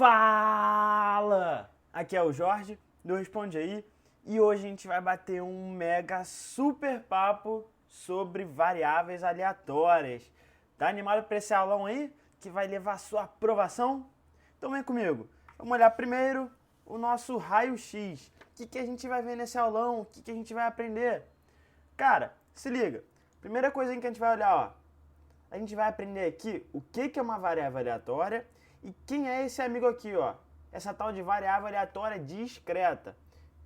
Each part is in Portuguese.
Fala! Aqui é o Jorge, do Responde Aí, e hoje a gente vai bater um mega super papo sobre variáveis aleatórias. Tá animado para esse aulão aí, que vai levar a sua aprovação? Então vem comigo, vamos olhar primeiro o nosso raio-x. O que a gente vai ver nesse aulão? O que a gente vai aprender? Cara, se liga, primeira coisa que a gente vai olhar, ó, a gente vai aprender aqui o que é uma variável aleatória e quem é esse amigo aqui, ó, essa tal de variável aleatória discreta,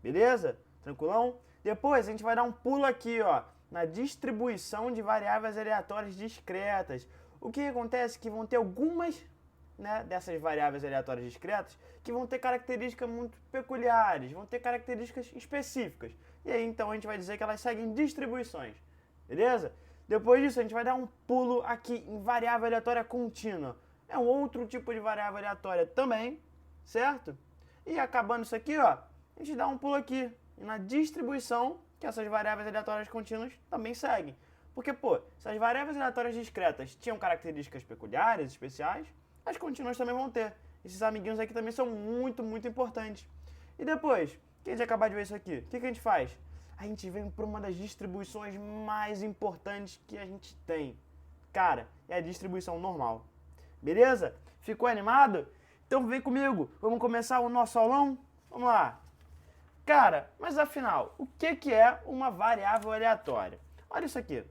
beleza? Tranquilão? Depois a gente vai dar um pulo aqui, ó, na distribuição de variáveis aleatórias discretas. O que acontece é que vão ter algumas, né, dessas variáveis aleatórias discretas que vão ter características muito peculiares, vão ter características específicas. E aí então a gente vai dizer que elas seguem distribuições, beleza? Depois disso a gente vai dar um pulo aqui em variável aleatória contínua. É um outro tipo de variável aleatória também, certo? E acabando isso aqui, ó, a gente dá um pulo aqui na distribuição que essas variáveis aleatórias contínuas também seguem. Porque, pô, se as variáveis aleatórias discretas tinham características peculiares, especiais, as contínuas também vão ter. Esses amiguinhos aqui também são muito, muito importantes. E depois, que a gente acabar de ver isso aqui, o que a gente faz? A gente vem para uma das distribuições mais importantes que a gente tem. Cara, é a distribuição normal. Beleza? Ficou animado? Então vem comigo, vamos começar o nosso aulão? Vamos lá. Cara, mas afinal, o que é uma variável aleatória? Olha isso aqui.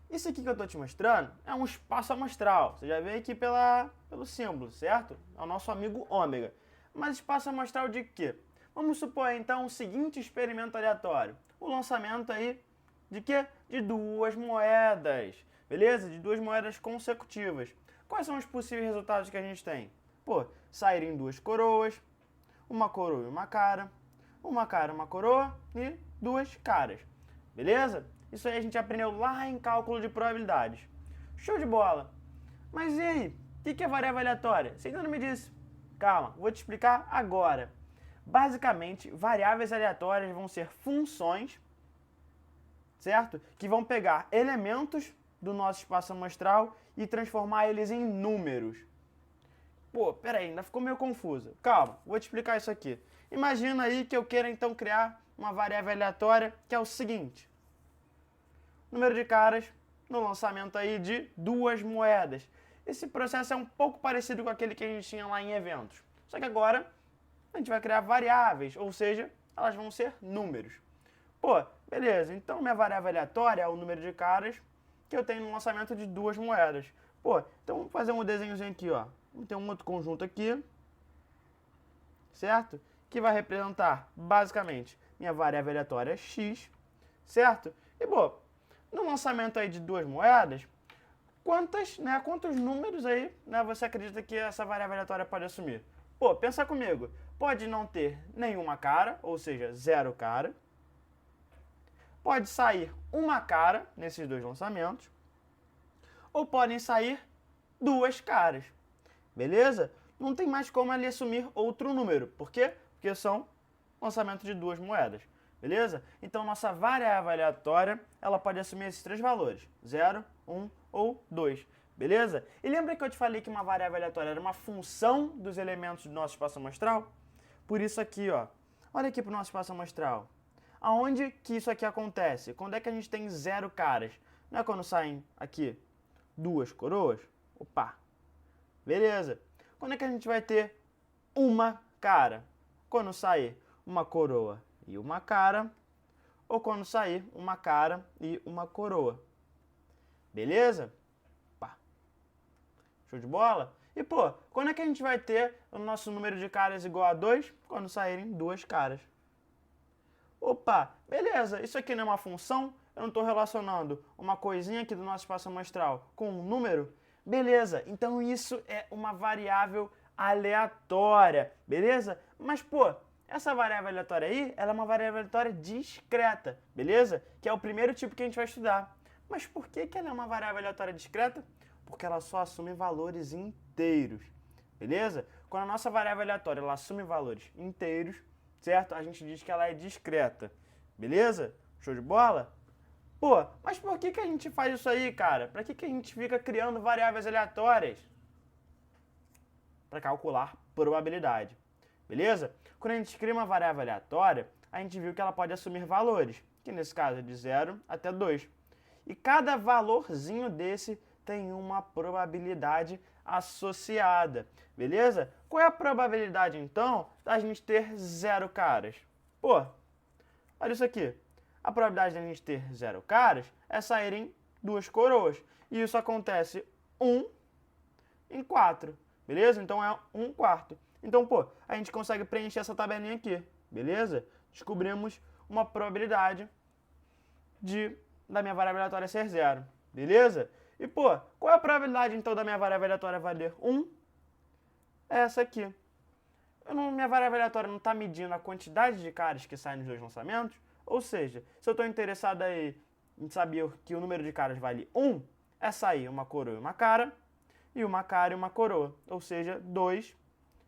Isso aqui que eu estou te mostrando é um espaço amostral. Você já vê aqui pelo símbolo, certo? É o nosso amigo ômega. Mas espaço amostral de quê? Vamos supor então o seguinte experimento aleatório. O lançamento aí de quê? De duas moedas. Beleza? De duas moedas consecutivas. Quais são os possíveis resultados que a gente tem? Pô, saírem duas coroas, uma coroa e uma cara, uma coroa e duas caras. Beleza? Isso aí a gente aprendeu lá em cálculo de probabilidades. Show de bola! Mas e aí? O que é variável aleatória? Você ainda não me disse. Calma, vou te explicar agora. Basicamente, variáveis aleatórias vão ser funções, certo? Que vão pegar elementos do nosso espaço amostral e transformar eles em números. Pô, peraí, ainda ficou meio confuso. Calma, vou te explicar isso aqui. Imagina aí que eu queira então criar uma variável aleatória que é o seguinte. Número de caras no lançamento aí de duas moedas. Esse processo é um pouco parecido com aquele que a gente tinha lá em eventos. Só que agora a gente vai criar variáveis, ou seja, elas vão ser números. Pô, beleza, então minha variável aleatória é o número de caras que eu tenho no lançamento de duas moedas. Pô, então vamos fazer um desenhozinho aqui, ó. Vamos ter um outro conjunto aqui, certo? Que vai representar, basicamente, minha variável aleatória x, certo? E, bom, no lançamento aí de duas moedas, quantos números aí, né, você acredita que essa variável aleatória pode assumir? Pô, pensa comigo. Pode não ter nenhuma cara, ou seja, zero cara. Pode sair uma cara nesses dois lançamentos. Ou podem sair duas caras. Beleza? Não tem mais como ele assumir outro número. Por quê? Porque são lançamentos de duas moedas. Beleza? Então, nossa variável aleatória, ela pode assumir esses três valores. 0, 1 ou 2. Beleza? E lembra que eu te falei que uma variável aleatória era uma função dos elementos do nosso espaço amostral? Por isso aqui, ó. Olha aqui para o nosso espaço amostral. Aonde que isso aqui acontece? Quando é que a gente tem zero caras? Não é quando saem aqui duas coroas? Opa! Beleza. Quando é que a gente vai ter uma cara? Quando sair uma coroa e uma cara, ou quando sair uma cara e uma coroa. Beleza? Pá. Show de bola? E, pô, quando é que a gente vai ter o nosso número de caras igual a 2? Quando saírem duas caras. Opa, beleza, isso aqui não é uma função? Eu não estou relacionando uma coisinha aqui do nosso espaço amostral com um número? Beleza, então isso é uma variável aleatória, beleza? Mas, pô, essa variável aleatória aí, ela é uma variável aleatória discreta, beleza? Que é o primeiro tipo que a gente vai estudar. Mas por que ela é uma variável aleatória discreta? Porque ela só assume valores inteiros, beleza? Quando a nossa variável aleatória ela assume valores inteiros, certo? A gente diz que ela é discreta, beleza? Show de bola? Pô, mas por que a gente faz isso aí, cara? Pra que a gente fica criando variáveis aleatórias? para calcular probabilidade. Beleza? Quando a gente cria uma variável aleatória, a gente viu que ela pode assumir valores, que nesse caso é de 0 até 2. E cada valorzinho desse tem uma probabilidade associada, beleza? Qual é a probabilidade, então, da gente ter 0 caras? Pô, olha isso aqui. A probabilidade da gente ter 0 caras é saírem 2 coroas. E isso acontece 1 em 4, beleza? Então é 1/4. Então, pô, a gente consegue preencher essa tabelinha aqui, beleza? Descobrimos uma probabilidade da minha variável aleatória ser 0, beleza? E, pô, qual é a probabilidade, então, da minha variável aleatória valer 1? É essa aqui. Minha variável aleatória não está medindo a quantidade de caras que saem nos 2 lançamentos, ou seja, se eu estou interessado aí em saber que o número de caras vale 1, é sair uma coroa e uma cara e uma coroa, ou seja, 2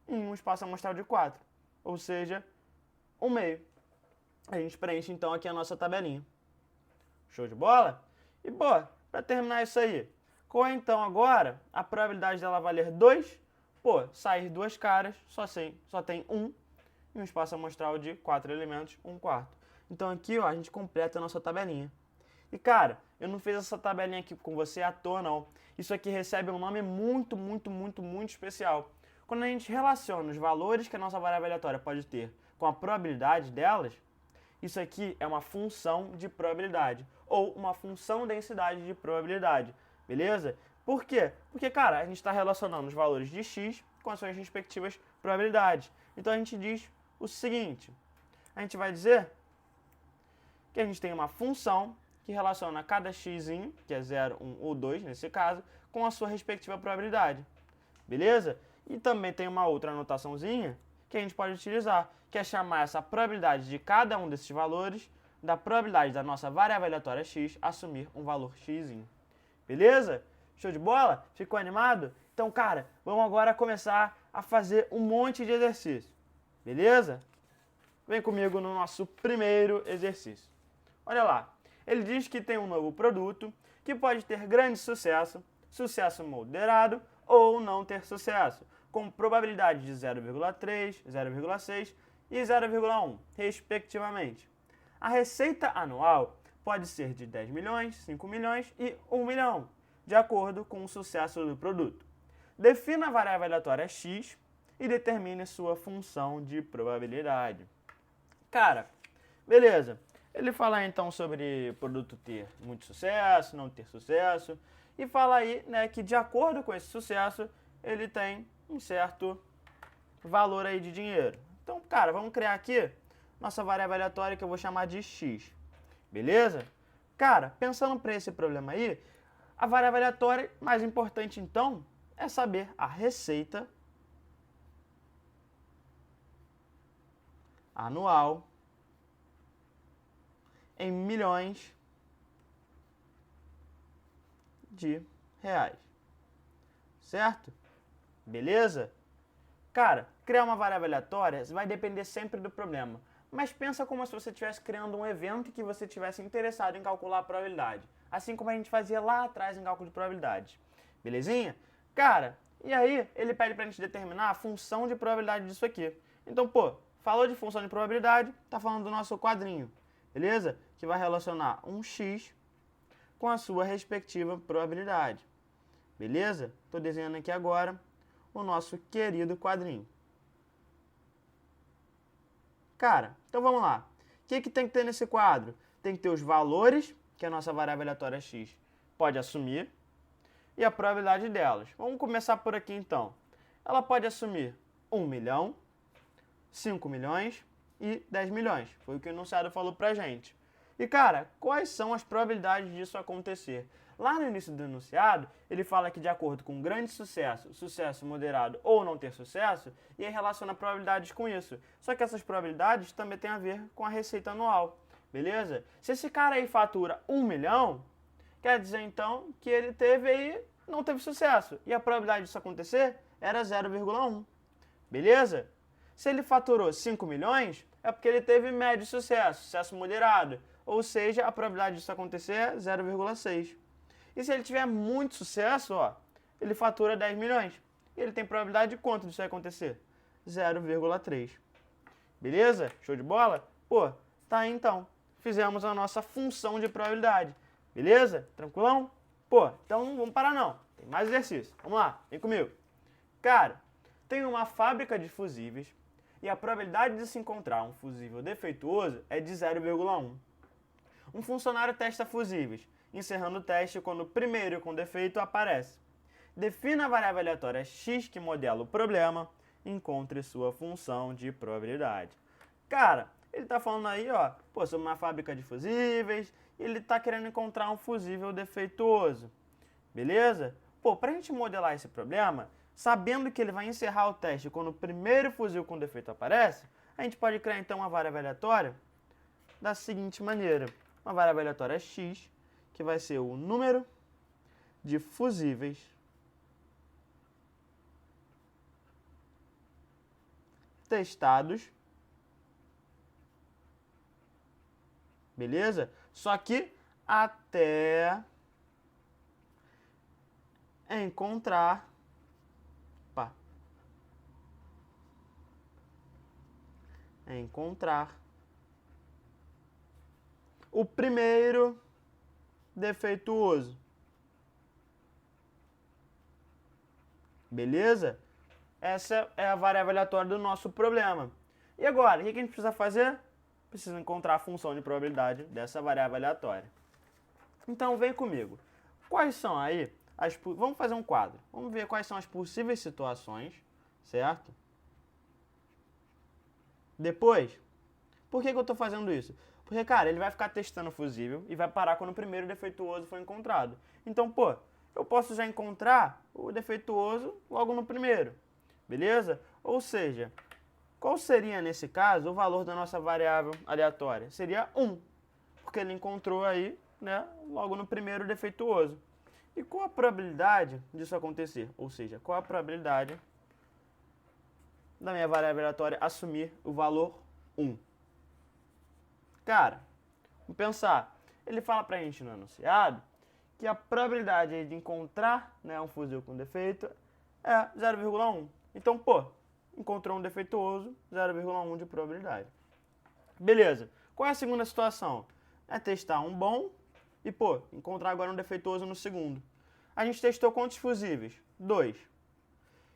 em um espaço amostral de 4, ou seja, 1/2. A gente preenche então aqui a nossa tabelinha. Show de bola? E, pô, para terminar isso aí, qual é então agora a probabilidade dela valer 2? Pô, sair 2 caras, só tem 1 em um espaço amostral de 4 elementos, 1/4. Então aqui, ó, a gente completa a nossa tabelinha. E, cara, eu não fiz essa tabelinha aqui com você à toa, não. Isso aqui recebe um nome muito especial. Quando a gente relaciona os valores que a nossa variável aleatória pode ter com a probabilidade delas, isso aqui é uma função de probabilidade, ou uma função densidade de probabilidade, beleza? Por quê? Porque, cara, a gente está relacionando os valores de x com as suas respectivas probabilidades. Então a gente diz o seguinte, a gente vai dizer que a gente tem uma função que relaciona cada x, que é 0, 1 ou 2 nesse caso, com a sua respectiva probabilidade, beleza? E também tem uma outra anotaçãozinha que a gente pode utilizar, que é chamar essa probabilidade de cada um desses valores da probabilidade da nossa variável aleatória x assumir um valor x. Beleza? Show de bola? Ficou animado? Então, cara, vamos agora começar a fazer um monte de exercício. Beleza? Vem comigo no nosso primeiro exercício. Olha lá. Ele diz que tem um novo produto que pode ter grande sucesso, sucesso moderado ou não ter sucesso, com probabilidade de 0,3, 0,6 e 0,1, respectivamente. A receita anual pode ser de 10 milhões, 5 milhões e 1 milhão, de acordo com o sucesso do produto. Defina a variável aleatória x e determine sua função de probabilidade. Cara, beleza. Ele fala então sobre o produto ter muito sucesso, não ter sucesso, e fala aí, né, que de acordo com esse sucesso, ele tem um certo valor aí de dinheiro. Então, cara, vamos criar aqui nossa variável aleatória que eu vou chamar de x. Beleza? Cara, pensando para esse problema aí, a variável aleatória mais importante então é saber a receita anual em milhões de reais. Certo? Beleza? Cara, criar uma variável aleatória vai depender sempre do problema. Mas pensa como se você estivesse criando um evento que você estivesse interessado em calcular a probabilidade. Assim como a gente fazia lá atrás em cálculo de probabilidades. Belezinha? Cara, e aí ele pede pra gente determinar a função de probabilidade disso aqui. Então, pô, falou de função de probabilidade, tá falando do nosso quadrinho. Beleza? Que vai relacionar um x com a sua respectiva probabilidade. Beleza? Estou desenhando aqui agora o nosso querido quadrinho. Cara, então vamos lá. O que tem que ter nesse quadro? Tem que ter os valores que a nossa variável aleatória x pode assumir e a probabilidade delas. Vamos começar por aqui então. Ela pode assumir 1 milhão, 5 milhões e 10 milhões. Foi o que o enunciado falou pra gente. E, cara, quais são as probabilidades disso acontecer? Lá no início do enunciado, ele fala que de acordo com grande sucesso, sucesso moderado ou não ter sucesso, e aí relaciona probabilidades com isso. Só que essas probabilidades também têm a ver com a receita anual, beleza? Se esse cara aí fatura 1 milhão, quer dizer então que ele não teve sucesso. E a probabilidade disso acontecer era 0,1, beleza? Se ele faturou 5 milhões, é porque ele teve médio sucesso, sucesso moderado. Ou seja, a probabilidade disso acontecer é 0,6. E se ele tiver muito sucesso, ó, ele fatura 10 milhões. E ele tem probabilidade de quanto disso vai acontecer? 0,3. Beleza? Show de bola? Pô, tá aí então. Fizemos a nossa função de probabilidade. Beleza? Tranquilão? Pô, então não vamos parar não. Tem mais exercício. Vamos lá, vem comigo. Cara, tem uma fábrica de fusíveis e a probabilidade de se encontrar um fusível defeituoso é de 0,1. Um funcionário testa fusíveis, encerrando o teste quando o primeiro com defeito aparece. Defina a variável aleatória x que modela o problema e encontre sua função de probabilidade. Cara, ele tá falando aí, ó, pô, sobre uma fábrica de fusíveis e ele tá querendo encontrar um fusível defeituoso. Beleza? Pô, pra gente modelar esse problema, sabendo que ele vai encerrar o teste quando o primeiro fusível com defeito aparece, a gente pode criar então uma variável aleatória da seguinte maneira. Uma variável aleatória x, que vai ser o número de fusíveis testados, beleza? Só que até encontrar o primeiro defeituoso. Beleza? Essa é a variável aleatória do nosso problema. E agora, o que a gente precisa fazer? Precisa encontrar a função de probabilidade dessa variável aleatória. Então, vem comigo. Quais são aí as... Vamos fazer um quadro. Vamos ver quais são as possíveis situações, certo? Depois, por que eu estou fazendo isso? Porque, cara, ele vai ficar testando o fusível e vai parar quando o primeiro defeituoso for encontrado. Então, pô, eu posso já encontrar o defeituoso logo no primeiro. Beleza? Ou seja, qual seria, nesse caso, o valor da nossa variável aleatória? Seria 1, porque ele encontrou aí, né, logo no primeiro defeituoso. E qual a probabilidade disso acontecer? Ou seja, qual a probabilidade da minha variável aleatória assumir o valor 1? Cara, vamos pensar. Ele fala pra gente no enunciado que a probabilidade de encontrar, né, um fusível com defeito é 0,1. Então, pô, encontrou um defeituoso, 0,1 de probabilidade. Beleza. Qual é a segunda situação? É testar um bom e, pô, encontrar agora um defeituoso no segundo. A gente testou quantos fusíveis? 2.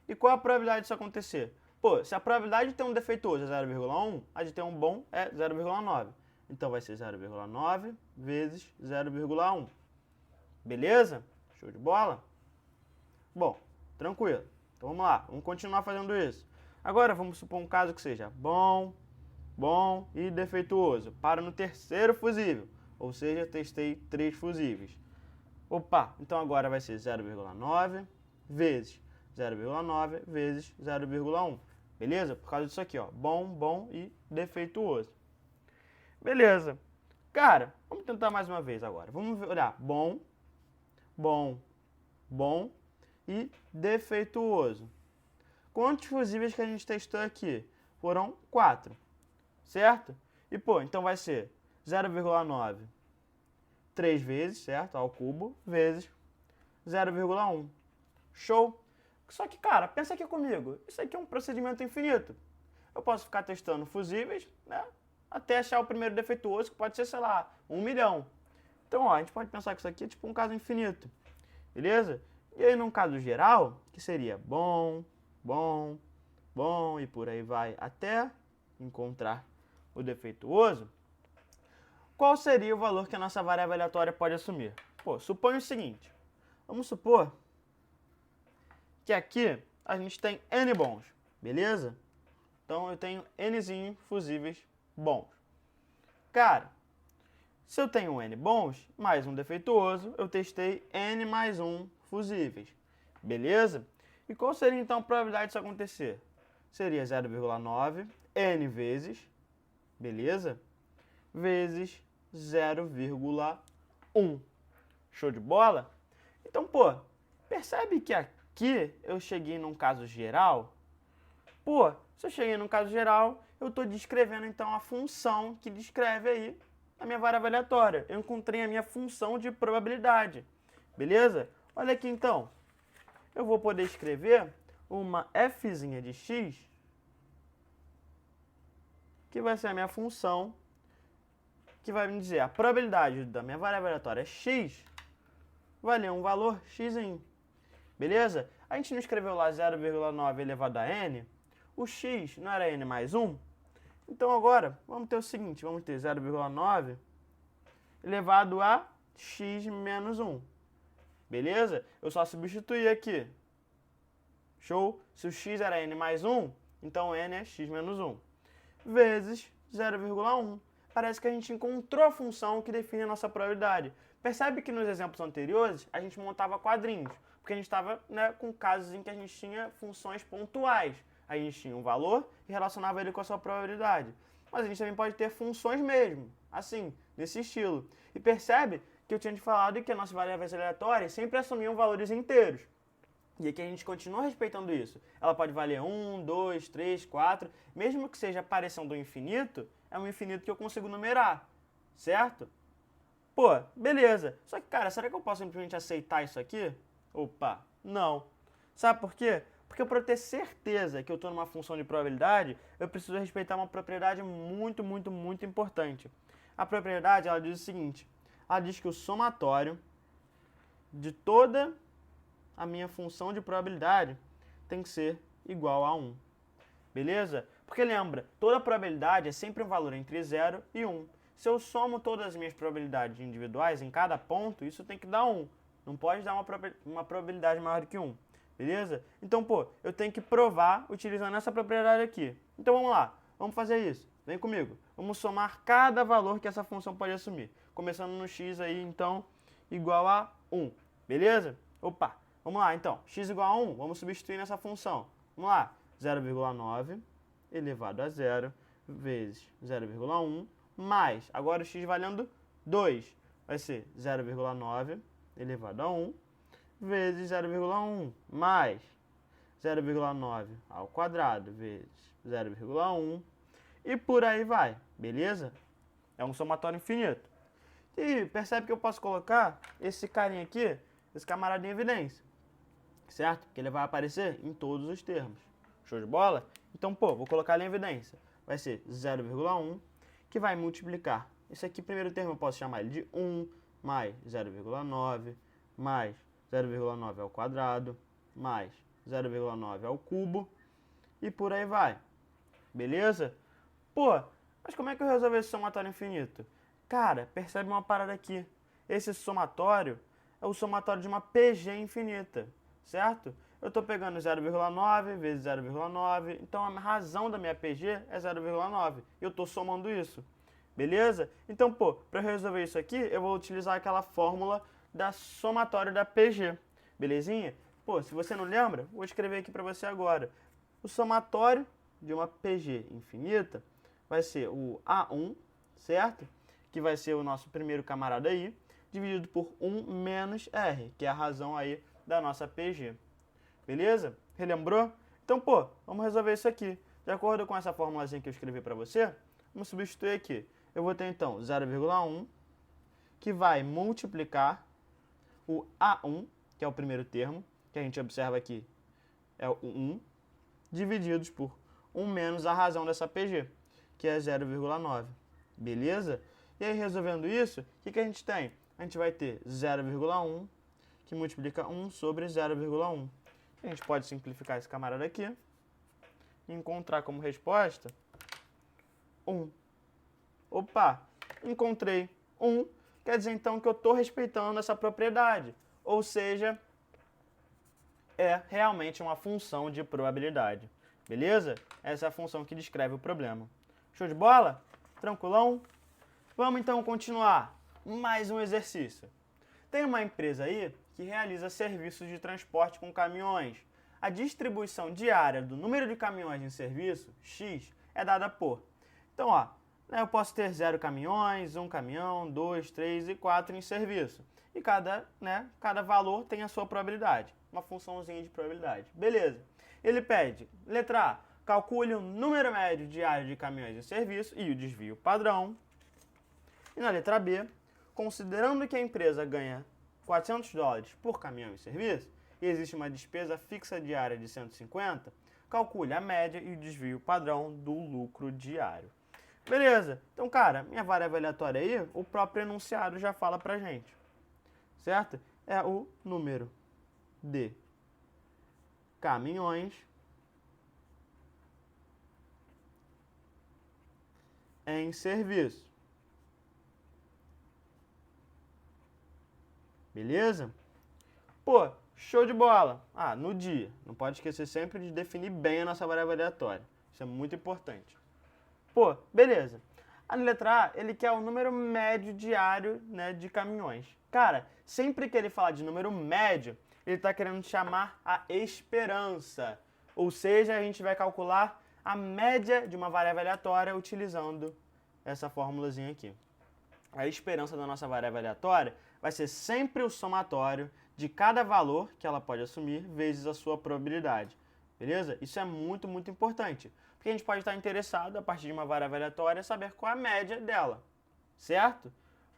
E qual a probabilidade disso acontecer? Pô, se a probabilidade de ter um defeituoso é 0,1, a de ter um bom é 0,9. Então vai ser 0,9 vezes 0,1. Beleza? Show de bola? Bom, tranquilo. Então vamos lá, vamos continuar fazendo isso. Agora vamos supor um caso que seja bom, bom e defeituoso. Para no terceiro fusível, ou seja, testei 3 fusíveis. Opa, então agora vai ser 0,9 vezes 0,9 vezes 0,1. Beleza? Por causa disso aqui, ó, bom, bom e defeituoso. Beleza. Cara, vamos tentar mais uma vez agora. Vamos olhar bom, bom, bom e defeituoso. Quantos fusíveis que a gente testou aqui? Foram 4, certo? E, pô, então vai ser 0,9 3 vezes, certo? Ao cubo, vezes 0,1. Show? Só que, cara, pensa aqui comigo. Isso aqui é um procedimento infinito. Eu posso ficar testando fusíveis, né? Até achar o primeiro defeituoso, que pode ser, sei lá, 1 milhão. Então, ó, a gente pode pensar que isso aqui é tipo um caso infinito. Beleza? E aí, num caso geral, que seria bom, bom, bom, e por aí vai até encontrar o defeituoso, qual seria o valor que a nossa variável aleatória pode assumir? Pô, suponha o seguinte. Vamos supor que aqui a gente tem N bons, beleza? Então, eu tenho Nzinho fusíveis bons. Cara, se eu tenho N bons, mais um defeituoso, eu testei N mais 1 fusíveis. Beleza? E qual seria então a probabilidade disso acontecer? Seria 0,9 N vezes, beleza? Vezes 0,1. Show de bola? Então, pô, percebe que aqui eu cheguei num caso geral? Pô, se eu cheguei num caso geral, eu estou descrevendo então a função que descreve aí a minha variável aleatória. Eu encontrei a minha função de probabilidade. Beleza? Olha aqui então. Eu vou poder escrever uma fzinha de x, que vai ser a minha função, que vai me dizer a probabilidade da minha variável aleatória x valer um valor x. Beleza? A gente não escreveu lá 0,9 elevado a n, o x não era n mais 1? Então agora, vamos ter o seguinte, vamos ter 0,9 elevado a x menos 1. Beleza? Eu só substituí aqui. Show? Se o x era n mais 1, então n é x menos 1. Vezes 0,1. Parece que a gente encontrou a função que define a nossa probabilidade. Percebe que nos exemplos anteriores, a gente montava quadrinhos, porque a gente estava, né, com casos em que a gente tinha funções pontuais. A gente tinha um valor e relacionava ele com a sua probabilidade. Mas a gente também pode ter funções mesmo, assim, nesse estilo. E percebe que eu tinha te falado que as nossas variáveis aleatórias sempre assumiam valores inteiros. E aqui a gente continua respeitando isso. Ela pode valer 1, 2, 3, 4. Mesmo que seja parecendo um infinito, é um infinito que eu consigo numerar. Certo? Pô, beleza. Só que, cara, será que eu posso simplesmente aceitar isso aqui? Opa, não. Sabe por quê? Porque para eu ter certeza que eu estou numa função de probabilidade, eu preciso respeitar uma propriedade muito, muito, muito importante. A propriedade, ela diz o seguinte. Ela diz que o somatório de toda a minha função de probabilidade tem que ser igual a 1. Beleza? Porque lembra, toda probabilidade é sempre um valor entre 0 e 1. Se eu somo todas as minhas probabilidades individuais em cada ponto, isso tem que dar 1. Não pode dar uma probabilidade maior do que 1. Beleza? Então, pô, eu tenho que provar utilizando essa propriedade aqui. Então, vamos lá. Vamos fazer isso. Vem comigo. Vamos somar cada valor que essa função pode assumir. Começando no x aí, então, igual a 1. Beleza? Opa. Vamos lá, então. X igual a 1, vamos substituir nessa função. Vamos lá. 0,9 elevado a 0 vezes 0,1 mais, agora o x valendo 2. Vai ser 0,9 elevado a 1 vezes 0,1 mais 0,9 ao quadrado vezes 0,1 e por aí vai, beleza? É um somatório infinito. E percebe que eu posso colocar esse carinha aqui, esse camarada em evidência, certo? Porque ele vai aparecer em todos os termos. Show de bola? Então, pô, vou colocar ele em evidência. Vai ser 0,1, que vai multiplicar. Esse aqui, primeiro termo, eu posso chamar ele de 1, mais 0,9, mais 0,9 ao quadrado, mais 0,9 ao cubo, e por aí vai. Beleza? Pô, mas como é que eu resolvo esse somatório infinito? Cara, percebe uma parada aqui. Esse somatório é o somatório de uma PG infinita, certo? Eu estou pegando 0,9 vezes 0,9, então a razão da minha PG é 0,9. E eu estou somando isso, beleza? Então, pô, para resolver isso aqui, eu vou utilizar aquela fórmula da somatório da PG, belezinha? Pô, se você não lembra, vou escrever aqui para você agora. O somatório de uma PG infinita vai ser o A1, certo? Que vai ser o nosso primeiro camarada aí, dividido por 1 menos R, que é a razão aí da nossa PG. Beleza? Relembrou? Então, pô, vamos resolver isso aqui. De acordo com essa formulazinha que eu escrevi para você, vamos substituir aqui. Eu vou ter, então, 0,1, que vai multiplicar o A1, que é o primeiro termo, que a gente observa aqui é o 1, divididos por 1 menos a razão dessa PG, que é 0,9. Beleza? E aí, resolvendo isso, o que a gente tem? A gente vai ter 0,1, que multiplica 1 sobre 0,1. A gente pode simplificar esse camarada aqui e encontrar como resposta 1. Opa, encontrei 1, quer dizer então que eu estou respeitando essa propriedade, ou seja, é realmente uma função de probabilidade, beleza? Essa é a função que descreve o problema. Show de bola? Tranquilão? Vamos então continuar. Mais um exercício. Tem uma empresa aí que realiza serviços de transporte com caminhões. A distribuição diária do número de caminhões em serviço, X, é dada por. Então, ó, eu posso ter 0 caminhões, 1 caminhão, 2, 3 e 4 em serviço. E cada valor tem a sua probabilidade, uma funçãozinha de probabilidade. Beleza. Ele pede, letra A, calcule o número médio diário de caminhões em serviço e o desvio padrão. E na letra B, considerando que a empresa ganha $400 por caminhão em serviço, e existe uma despesa fixa diária de 150, calcule a média e o desvio padrão do lucro diário. Beleza, então cara, minha variável aleatória aí, o próprio enunciado já fala pra gente, certo? É o número de caminhões em serviço. Beleza? Pô, show de bola. Ah, no dia. Não pode esquecer sempre de definir bem a nossa variável aleatória. Isso é muito importante. Pô, beleza. A letra A, ele quer o número médio diário, né, de caminhões. Cara, sempre que ele falar de número médio, ele está querendo chamar a esperança. Ou seja, a gente vai calcular a média de uma variável aleatória utilizando essa formulazinha aqui. A esperança da nossa variável aleatória vai ser sempre o somatório de cada valor que ela pode assumir vezes a sua probabilidade. Beleza? Isso é muito, muito importante. Porque a gente pode estar interessado, a partir de uma variável aleatória, saber qual é a média dela. Certo?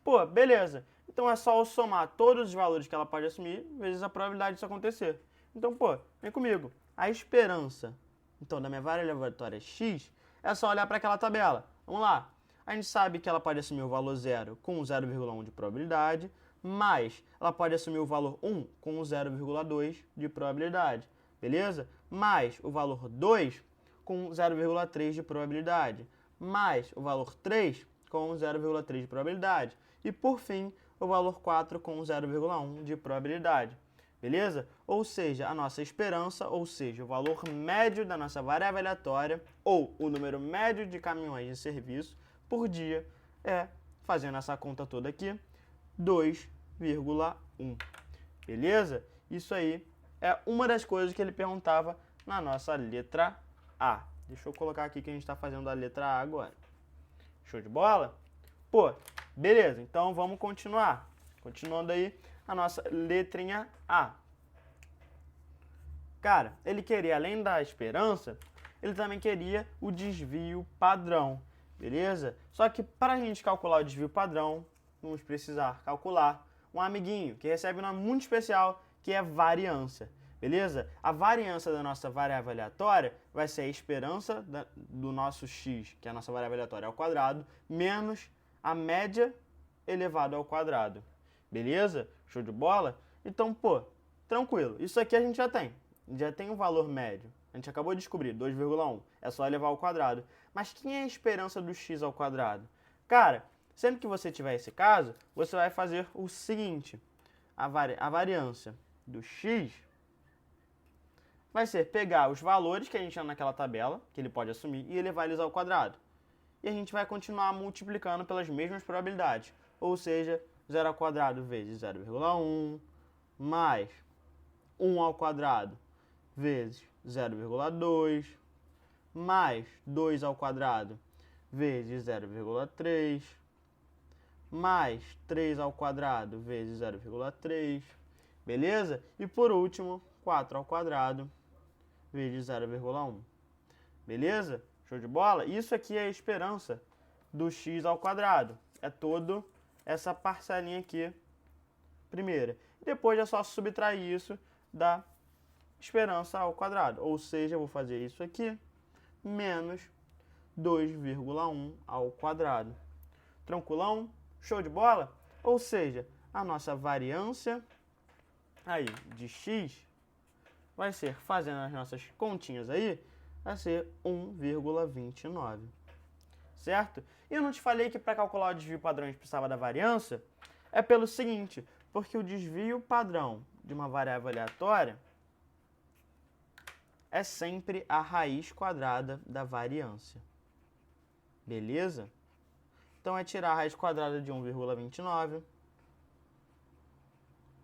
Pô, beleza. Então é só eu somar todos os valores que ela pode assumir vezes a probabilidade disso acontecer. Então, pô, vem comigo. A esperança, então, da minha variável aleatória x, é só olhar para aquela tabela. Vamos lá. A gente sabe que ela pode assumir o valor 0 com 0,1 de probabilidade, mas ela pode assumir o valor 1 com 0,2 de probabilidade, beleza? Mais o valor 2 com 0,3 de probabilidade, mais o valor 3 com 0,3 de probabilidade e, por fim, o valor 4 com 0,1 de probabilidade, beleza? Ou seja, a nossa esperança, ou seja, o valor médio da nossa variável aleatória ou o número médio de caminhões de serviço por dia é, fazendo essa conta toda aqui, 2,1. Beleza? Isso aí é uma das coisas que ele perguntava na nossa letra A. Deixa eu colocar aqui que a gente está fazendo a letra A agora. Show de bola? Pô, beleza. Então vamos continuar. Continuando aí a nossa letrinha A. Cara, ele queria, além da esperança, ele também queria o desvio padrão. Beleza? Só que para a gente calcular o desvio padrão, vamos precisar calcular um amiguinho que recebe um nome muito especial, que é variância. Beleza? A variância da nossa variável aleatória vai ser a esperança do nosso x, que é a nossa variável aleatória, ao quadrado, menos a média elevado ao quadrado. Beleza? Show de bola? Então, pô, tranquilo. Isso aqui a gente já tem. Já tem um valor médio. A gente acabou de descobrir, 2,1. É só elevar ao quadrado. Mas quem é a esperança do x ao quadrado? Cara, sempre que você tiver esse caso, você vai fazer o seguinte. A variância do x vai ser pegar os valores que a gente tinha naquela tabela, que ele pode assumir, e elevar eles ao quadrado. E a gente vai continuar multiplicando pelas mesmas probabilidades. Ou seja, 0 ao quadrado vezes 0,1, mais 1 ao quadrado vezes 0,2, mais 2 ao quadrado vezes 0,3, mais 3 ao quadrado vezes 0,3, beleza? E por último, 4 ao quadrado vezes 0,1, beleza? Show de bola? Isso aqui é a esperança do x ao quadrado. É toda essa parcelinha aqui, primeira. E depois é só subtrair isso da esperança ao quadrado. Ou seja, eu vou fazer isso aqui, menos 2,1 ao quadrado. Tranquilão? Show de bola? Ou seja, a nossa variância aí de x vai ser, fazendo as nossas continhas aí, vai ser 1,29. Certo? E eu não te falei que para calcular o desvio padrão a gente precisava da variância? É pelo seguinte, porque o desvio padrão de uma variável aleatória é sempre a raiz quadrada da variância. Beleza? Então é tirar a raiz quadrada de 1,29,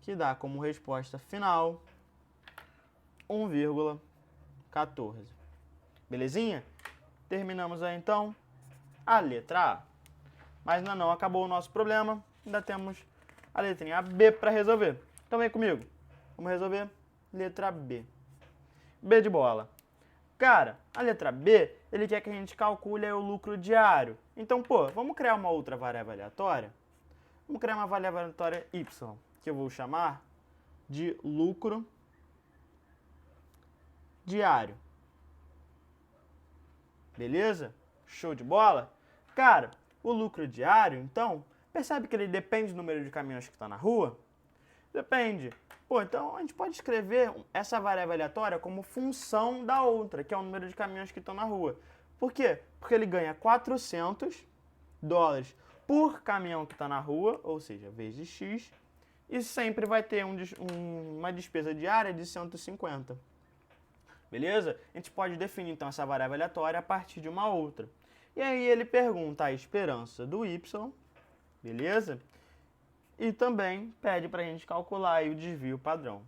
que dá como resposta final 1,14. Belezinha? Terminamos aí então a letra A. Mas ainda não acabou o nosso problema, ainda temos a letrinha B para resolver. Então vem comigo. Vamos resolver letra B. B de bola. Cara, a letra B, ele quer que a gente calcule o lucro diário. Então, pô, vamos criar uma outra variável aleatória? Vamos criar uma variável aleatória y, que eu vou chamar de lucro diário. Beleza? Show de bola? Cara, o lucro diário, então, percebe que ele depende do número de caminhões que está na rua? Depende. Pô, então a gente pode escrever essa variável aleatória como função da outra, que é o número de caminhões que estão na rua. Por quê? Porque ele ganha $400 por caminhão que está na rua, ou seja, vezes X, e sempre vai ter uma despesa diária de 150. Beleza? A gente pode definir então essa variável aleatória a partir de uma outra. E aí ele pergunta a esperança do y, beleza? E também pede para a gente calcular aí o desvio padrão.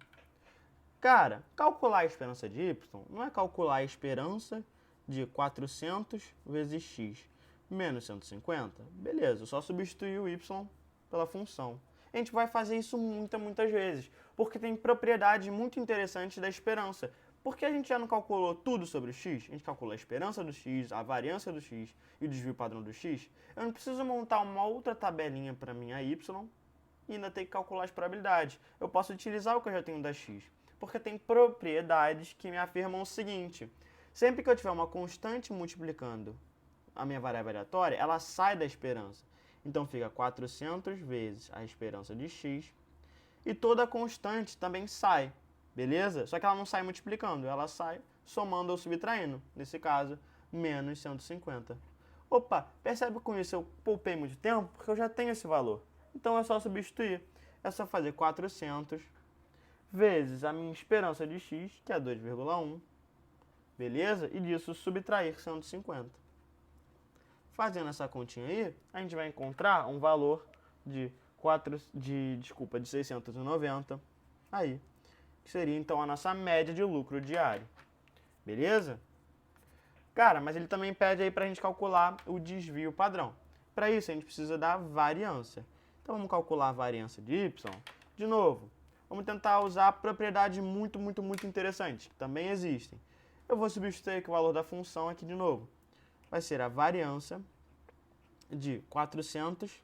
Cara, calcular a esperança de y não é calcular a esperança de 400 vezes x menos 150? Beleza, só substituir o y pela função. A gente vai fazer isso muitas vezes, porque tem propriedades muito interessantes da esperança. Porque a gente já não calculou tudo sobre o x, a gente calculou a esperança do x, a variância do x e o desvio padrão do x, eu não preciso montar uma outra tabelinha para minha y e ainda ter que calcular as probabilidades. Eu posso utilizar o que eu já tenho da x, porque tem propriedades que me afirmam o seguinte: sempre que eu tiver uma constante multiplicando a minha variável aleatória, ela sai da esperança. Então fica 400 vezes a esperança de x e toda constante também sai. Beleza? Só que ela não sai multiplicando, ela sai somando ou subtraindo. Nesse caso, menos 150. Opa, percebe que com isso eu poupei muito tempo? Porque eu já tenho esse valor. Então é só substituir. É só fazer 400 vezes a minha esperança de x, que é 2,1. Beleza? E disso subtrair 150. Fazendo essa continha aí, a gente vai encontrar um valor de 690 aí. Que seria então a nossa média de lucro diário. Beleza? Cara, mas ele também pede aí para a gente calcular o desvio padrão. Para isso, a gente precisa da variância. Então, vamos calcular a variância de y. De novo, vamos tentar usar propriedades muito interessantes, que também existem. Eu vou substituir aqui o valor da função aqui de novo. Vai ser a variância de 400x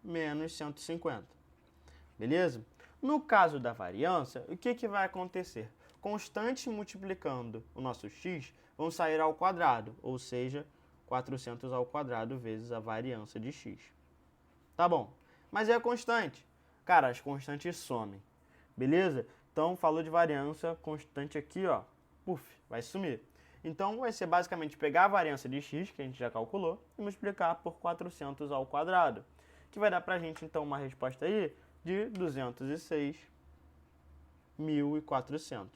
menos 150. Beleza? No caso da variância, o que vai acontecer? Constantes multiplicando o nosso x vão sair ao quadrado, ou seja, 400 ao quadrado vezes a variância de x. Tá bom, mas é a constante. Cara, as constantes somem, beleza? Então, falou de variância, constante aqui, ó, puf, vai sumir. Então, vai ser basicamente pegar a variância de x, que a gente já calculou, e multiplicar por 400 ao quadrado, que vai dar pra gente, então, uma resposta aí de 206.400.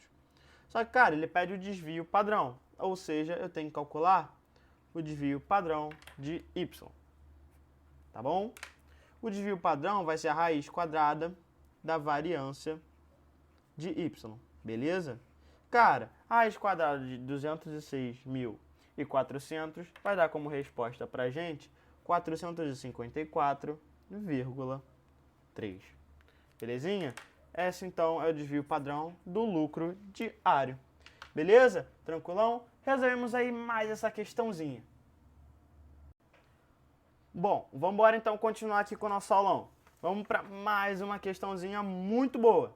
Só que, cara, ele pede o desvio padrão, ou seja, eu tenho que calcular o desvio padrão de y. Tá bom? O desvio padrão vai ser a raiz quadrada da variância de y, beleza? Cara, a raiz quadrada de 206.400 vai dar como resposta pra gente 454,3. Belezinha? Esse então é o desvio padrão do lucro diário. Beleza? Tranquilão? Resolvemos aí mais essa questãozinha. Bom, vamos embora então continuar aqui com o nosso aulão. Vamos para mais uma questãozinha muito boa.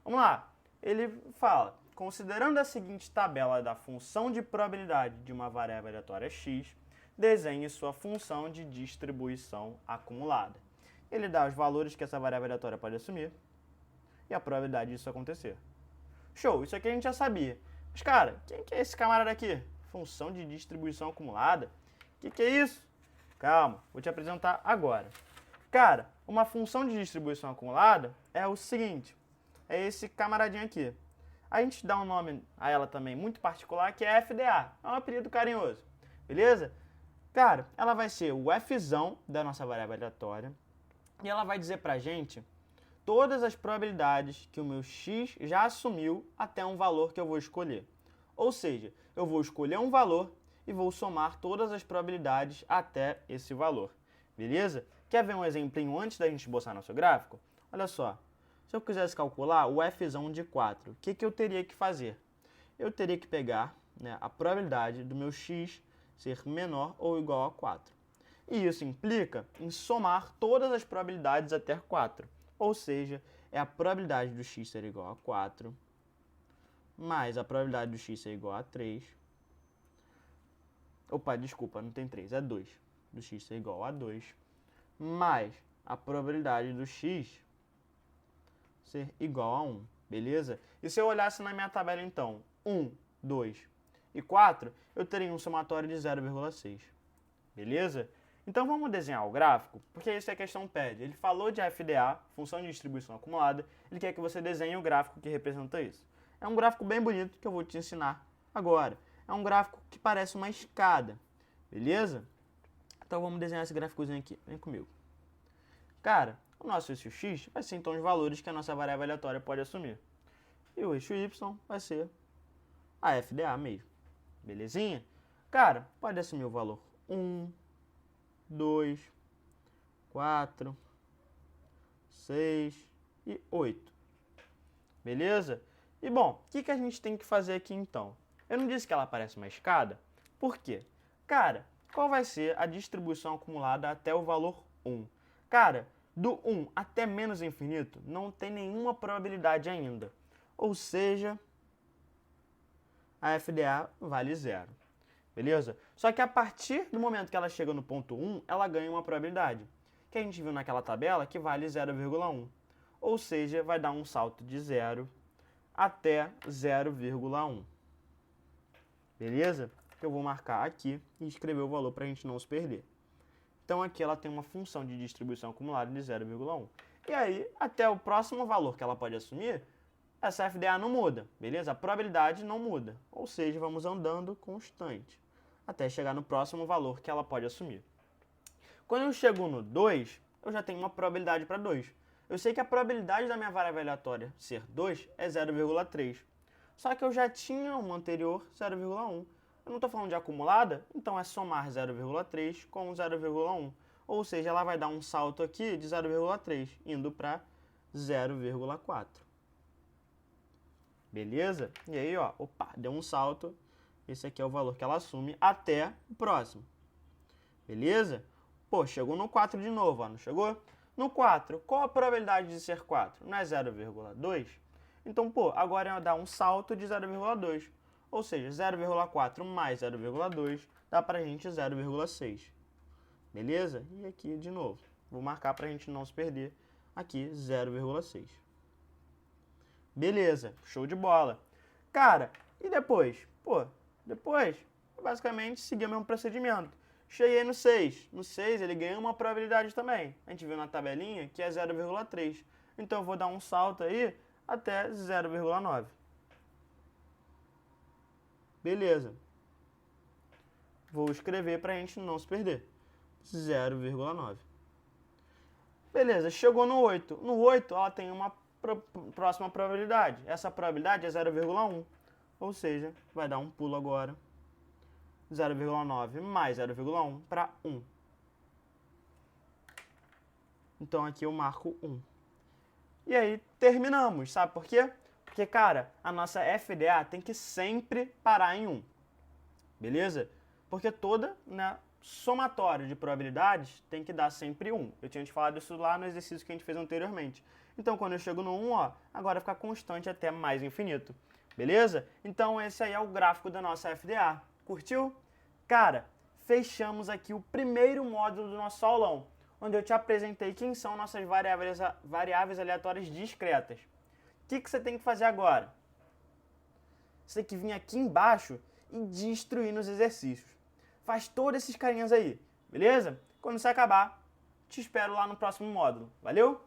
Vamos lá. Ele fala: considerando a seguinte tabela da função de probabilidade de uma variável aleatória x, desenhe sua função de distribuição acumulada. Ele dá os valores que essa variável aleatória pode assumir e a probabilidade disso acontecer. Show, isso aqui a gente já sabia. Mas, cara, quem que é esse camarada aqui? Função de distribuição acumulada? O que é isso? Calma, vou te apresentar agora. Cara, uma função de distribuição acumulada é o seguinte, é esse camaradinho aqui. A gente dá um nome a ela também muito particular, que é FDA, é um apelido carinhoso, beleza? Cara, ela vai ser o fzão da nossa variável aleatória e ela vai dizer pra gente todas as probabilidades que o meu x já assumiu até um valor que eu vou escolher. Ou seja, eu vou escolher um valor e vou somar todas as probabilidades até esse valor. Beleza? Quer ver um exemplinho antes da gente esboçar nosso gráfico? Olha só. Se eu quisesse calcular o fzão de 4, o que eu teria que fazer? Eu teria que pegar, né, a probabilidade do meu x ser menor ou igual a 4. E isso implica em somar todas as probabilidades até 4. Ou seja, é a probabilidade do x ser igual a 4 mais a probabilidade do x ser igual a 3. Opa, desculpa, não tem 3, é 2. Do x ser igual a 2. Mais a probabilidade do x ser igual a 1. Beleza? E se eu olhasse na minha tabela, então, 1, 2 e 4, eu teria um somatório de 0,6. Beleza? Então vamos desenhar o gráfico, porque é isso que a questão pede. Ele falou de FDA, função de distribuição acumulada, ele quer que você desenhe o gráfico que representa isso. É um gráfico bem bonito que eu vou te ensinar agora. É um gráfico que parece uma escada, beleza? Então vamos desenhar esse gráficozinho aqui, vem comigo. Cara, o nosso eixo x vai ser então os valores que a nossa variável aleatória pode assumir. E o eixo y vai ser a FDA mesmo, belezinha? Cara, pode assumir o valor 1, 2, 4, 6 e 8. Beleza? E bom, o que a gente tem que fazer aqui então? Eu não disse que ela parece uma escada? Por quê? Cara, qual vai ser a distribuição acumulada até o valor 1? Cara, do 1 até menos infinito não tem nenhuma probabilidade ainda. Ou seja, a FDA vale 0. Beleza? Só que a partir do momento que ela chega no ponto 1, ela ganha uma probabilidade, que a gente viu naquela tabela, que vale 0,1. Ou seja, vai dar um salto de 0 até 0,1. Beleza? Eu vou marcar aqui e escrever o valor para a gente não se perder. Então aqui ela tem uma função de distribuição acumulada de 0,1. E aí, até o próximo valor que ela pode assumir, essa FDA não muda, beleza? A probabilidade não muda. Ou seja, vamos andando constante, até chegar no próximo valor que ela pode assumir. Quando eu chego no 2, eu já tenho uma probabilidade para 2. Eu sei que a probabilidade da minha variável aleatória ser 2 é 0,3. Só que eu já tinha uma anterior, 0,1. Eu não estou falando de acumulada, então é somar 0,3 com 0,1. Ou seja, ela vai dar um salto aqui de 0,3, indo para 0,4. Beleza? E aí, ó, opa, deu um salto. Esse aqui é o valor que ela assume até o próximo. Beleza? Pô, chegou no 4 de novo, ó, não chegou? No 4, qual a probabilidade de ser 4? Não é 0,2? Então, pô, agora dá um salto de 0,2. Ou seja, 0,4 mais 0,2 dá pra gente 0,6. Beleza? E aqui de novo. Vou marcar pra gente não se perder. Aqui, 0,6. Beleza, show de bola. Cara, e depois? Pô, depois, basicamente, seguir o mesmo procedimento. Cheguei no 6. No 6, ele ganha uma probabilidade também. A gente viu na tabelinha que é 0,3. Então, eu vou dar um salto aí até 0,9. Beleza. Vou escrever para a gente não se perder. 0,9. Beleza, chegou no 8. No 8, ela tem uma próxima probabilidade. Essa probabilidade é 0,1. Ou seja, vai dar um pulo agora. 0,9 mais 0,1 para 1. Então aqui eu marco 1. E aí terminamos, sabe por quê? Porque, cara, a nossa FDA tem que sempre parar em 1. Beleza? Porque toda, né, somatório de probabilidades tem que dar sempre 1. Eu tinha te falado isso lá no exercício que a gente fez anteriormente. Então, quando eu chego no 1, ó, agora fica constante até mais infinito. Beleza? Então, esse aí é o gráfico da nossa FDA. Curtiu? Cara, fechamos aqui o primeiro módulo do nosso aulão, onde eu te apresentei quem são nossas variáveis aleatórias discretas. O que você tem que fazer agora? Você tem que vir aqui embaixo e destruir nos exercícios. Faz todos esses carinhas aí, beleza? Quando você acabar, te espero lá no próximo módulo. Valeu?